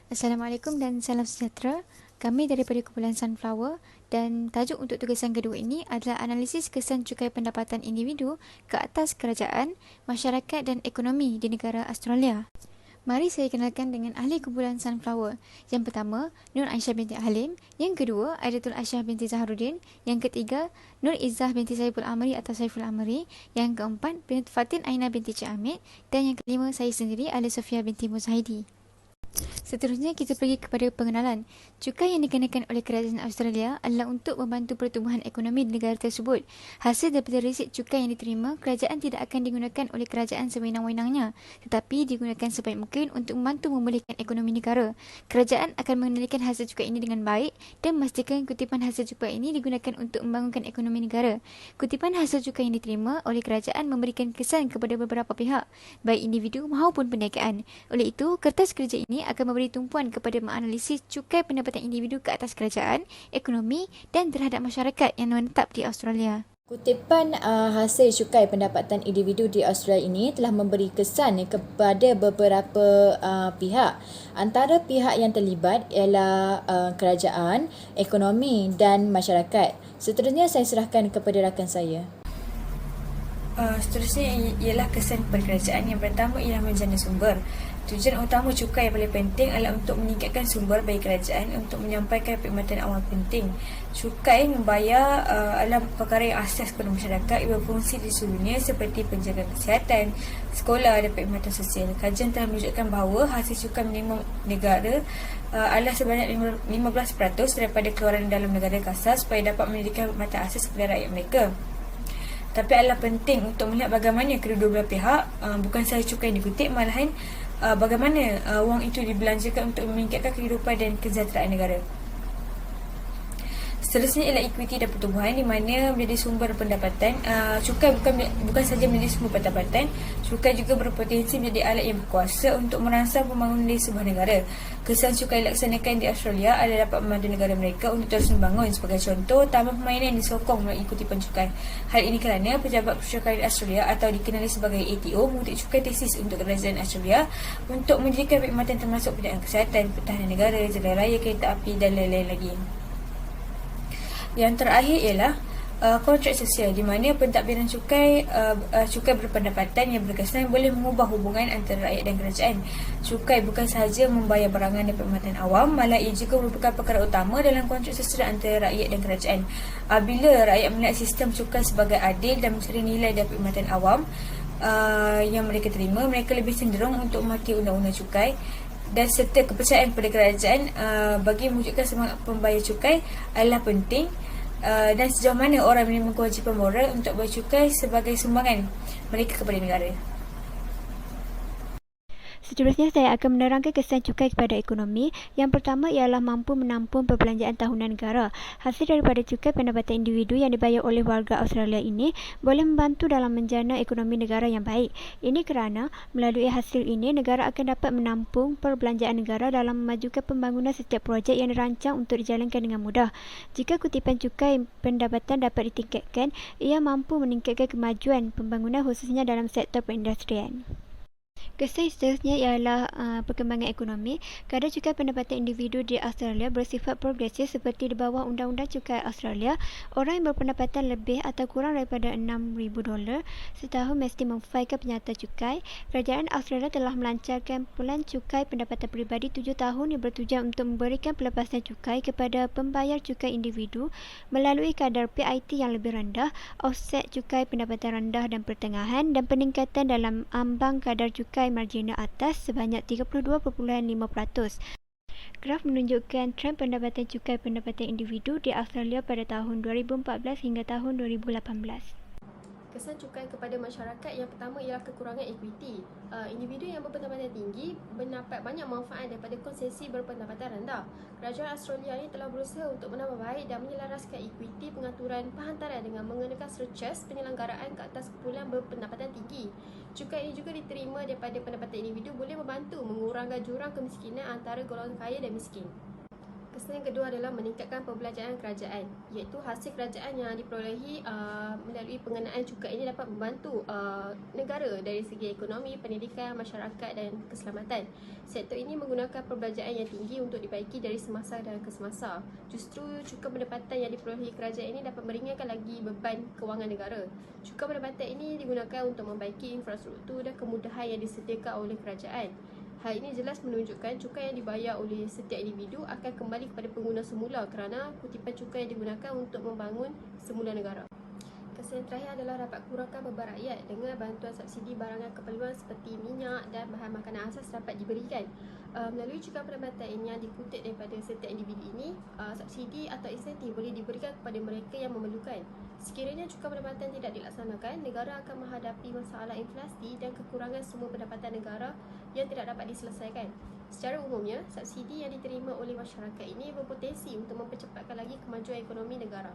Assalamualaikum dan salam sejahtera. Kami daripada kumpulan Sunflower dan tajuk untuk tugasan kedua ini adalah analisis kesan cukai pendapatan individu ke atas kerajaan, masyarakat dan ekonomi di negara Australia. Mari saya kenalkan dengan ahli kumpulan Sunflower. Yang pertama, Nur Aisyah binti Halim. Yang kedua, Aidatul Aisyah binti Zaharuddin. Yang ketiga, Nur Izzah binti Saiful Amri atau Saiful Amri. Yang keempat, Binti Fatin Aina binti Cik Ahmed. Dan yang kelima, saya sendiri, Ali Sofia binti Muzahidi. Seterusnya kita pergi kepada pengenalan. Cukai yang dikenakan oleh kerajaan Australia adalah untuk membantu pertumbuhan ekonomi di negara tersebut. Hasil daripada resit cukai yang diterima, kerajaan tidak akan digunakan oleh kerajaan sewenang-wenangnya, tetapi digunakan sebaik mungkin untuk membantu memulihkan ekonomi negara. Kerajaan akan mengendalikan hasil cukai ini dengan baik dan memastikan kutipan hasil cukai ini digunakan untuk membangunkan ekonomi negara. Kutipan hasil cukai yang diterima oleh kerajaan memberikan kesan kepada beberapa pihak, baik individu maupun perniagaan. Oleh itu, kertas kerja ini akan memberi tumpuan kepada menganalisis cukai pendapatan individu ke atas kerajaan, ekonomi dan terhadap masyarakat yang menetap di Australia. Kutipan hasil cukai pendapatan individu di Australia ini telah memberi kesan kepada beberapa pihak. Antara pihak yang terlibat ialah kerajaan, ekonomi dan masyarakat. Seterusnya saya serahkan kepada rakan saya. Seterusnya ialah kesan kepada kerajaan. Yang pertama ialah menjana sumber. Tujuan utama cukai yang paling penting adalah untuk meningkatkan sumber bagi kerajaan untuk menyampaikan perkhidmatan awam penting. Cukai membayar adalah perkara yang asas kepada masyarakat yang berfungsi di seluruh dunia seperti penjagaan kesihatan, sekolah dan perkhidmatan sosial. Kajian telah menunjukkan bahawa hasil cukai minimum negara adalah sebanyak 15% daripada keluaran dalam negara kasar supaya dapat menyediakan perkhidmatan asas kepada rakyat mereka. Tapi adalah penting untuk melihat bagaimana kedua-dua belah pihak, bukan sahaja cukai yang dikutip, malahan bagaimana wang itu dibelanjakan untuk meningkatkan kehidupan dan kesejahteraan negara. Seterusnya ialah equity dan pertumbuhan, di mana menjadi sumber pendapatan. Cukai bukan sahaja menjadi sumber pendapatan, cukai juga berpotensi menjadi alat yang berkuasa untuk merangsang pembangunan di sebuah negara. Kesan cukai dilaksanakan di Australia adalah dapat membantu negara mereka untuk terus membangun. Sebagai contoh, taman permainan yang disokong melalui kutipan cukai. Hal ini kerana pejabat percukai di Australia atau dikenali sebagai ATO mengutip cukai tesis untuk kerajaan Australia untuk menjadikan perkhidmatan termasuk pendidikan kesihatan, pertahanan negara, jalan raya, kereta api dan lain-lain lagi. Yang terakhir ialah kontrak sosial, di mana pentadbiran cukai berpendapatan yang berkesan boleh mengubah hubungan antara rakyat dan kerajaan. Cukai bukan sahaja membayar barangan dan perkhidmatan awam, malah ia juga merupakan perkara utama dalam kontrak sosial antara rakyat dan kerajaan. Bila rakyat melihat sistem cukai sebagai adil dan mencari nilai dan perkhidmatan awam yang mereka terima, mereka lebih cenderung untuk mematuhi undang-undang cukai. Dan serta kepercayaan kepada kerajaan bagi mewujudkan semangat pembayar cukai adalah penting. Dan sejauh mana orang memiliki kewajipan moral untuk bercukai sebagai sumbangan mereka kepada negara. Seterusnya saya akan menerangkan kesan cukai kepada ekonomi. Yang pertama ialah mampu menampung perbelanjaan tahunan negara. Hasil daripada cukai pendapatan individu yang dibayar oleh warga Australia ini boleh membantu dalam menjana ekonomi negara yang baik. Ini kerana melalui hasil ini negara akan dapat menampung perbelanjaan negara dalam memajukan pembangunan setiap projek yang dirancang untuk dijalankan dengan mudah. Jika kutipan cukai pendapatan dapat ditingkatkan, ia mampu meningkatkan kemajuan pembangunan khususnya dalam sektor perindustrian. Kesan seterusnya ialah perkembangan ekonomi. Kadar cukai pendapatan individu di Australia bersifat progresif seperti di bawah Undang-Undang Cukai Australia. Orang yang berpendapatan lebih atau kurang daripada $6,000 setahun mesti memfailkan penyata cukai. Kerajaan Australia telah melancarkan Pelan Cukai Pendapatan Peribadi 7 tahun yang bertujuan untuk memberikan pelepasan cukai kepada pembayar cukai individu melalui kadar PIT yang lebih rendah, offset cukai pendapatan rendah dan pertengahan, dan peningkatan dalam ambang kadar cukai marginal atas sebanyak 32.5%. Graf menunjukkan trend pendapatan cukai pendapatan individu di Australia pada tahun 2014 hingga tahun 2018. Kesan cukai kepada masyarakat yang pertama ialah kekurangan equity. Individu yang berpendapatan tinggi mendapat banyak manfaat daripada konsesi berpendapatan rendah. Kerajaan Australia ini telah berusaha untuk menambah baik dan menyelaraskan equity pengaturan penghantaran dengan mengenakan surcharge penyelenggaraan ke atas kumpulan berpendapatan tinggi. Cukai ini juga diterima daripada pendapatan individu boleh membantu mengurangkan jurang kemiskinan antara golongan kaya dan miskin. Kesan yang kedua adalah meningkatkan pembelanjaan kerajaan, iaitu hasil kerajaan yang diperolehi melalui pengenaan cukai ini dapat membantu negara dari segi ekonomi, pendidikan, masyarakat dan keselamatan. Sektor ini menggunakan perbelanjaan yang tinggi untuk dibaiki dari semasa dan ke semasa. Justru cukai pendapatan yang diperolehi kerajaan ini dapat meringankan lagi beban kewangan negara. Cukai pendapatan ini digunakan untuk membaiki infrastruktur dan kemudahan yang disediakan oleh kerajaan. Hal ini jelas menunjukkan cukai yang dibayar oleh setiap individu akan kembali kepada pengguna semula kerana kutipan cukai yang digunakan untuk membangun semula negara. Kesan yang terakhir adalah dapat kurangkan beban rakyat dengan bantuan subsidi barangan keperluan seperti minyak dan bahan makanan asas dapat diberikan. Melalui cukai pendapatan ini yang dikutip daripada setiap individu ini, subsidi atau insentif boleh diberikan kepada mereka yang memerlukan. Sekiranya cukai pendapatan tidak dilaksanakan, negara akan menghadapi masalah inflasi dan kekurangan sumber pendapatan negara yang tidak dapat diselesaikan. Secara umumnya, subsidi yang diterima oleh masyarakat ini berpotensi untuk mempercepatkan lagi kemajuan ekonomi negara.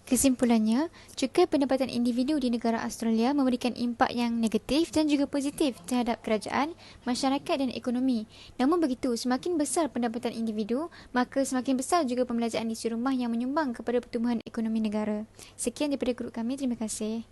Kesimpulannya, cukai pendapatan individu di negara Australia memberikan impak yang negatif dan juga positif terhadap kerajaan, masyarakat dan ekonomi. Namun begitu, semakin besar pendapatan individu, maka semakin besar juga pembelanjaan isi rumah yang menyumbang kepada pertumbuhan ekonomi negara. Sekian daripada grup kami, terima kasih.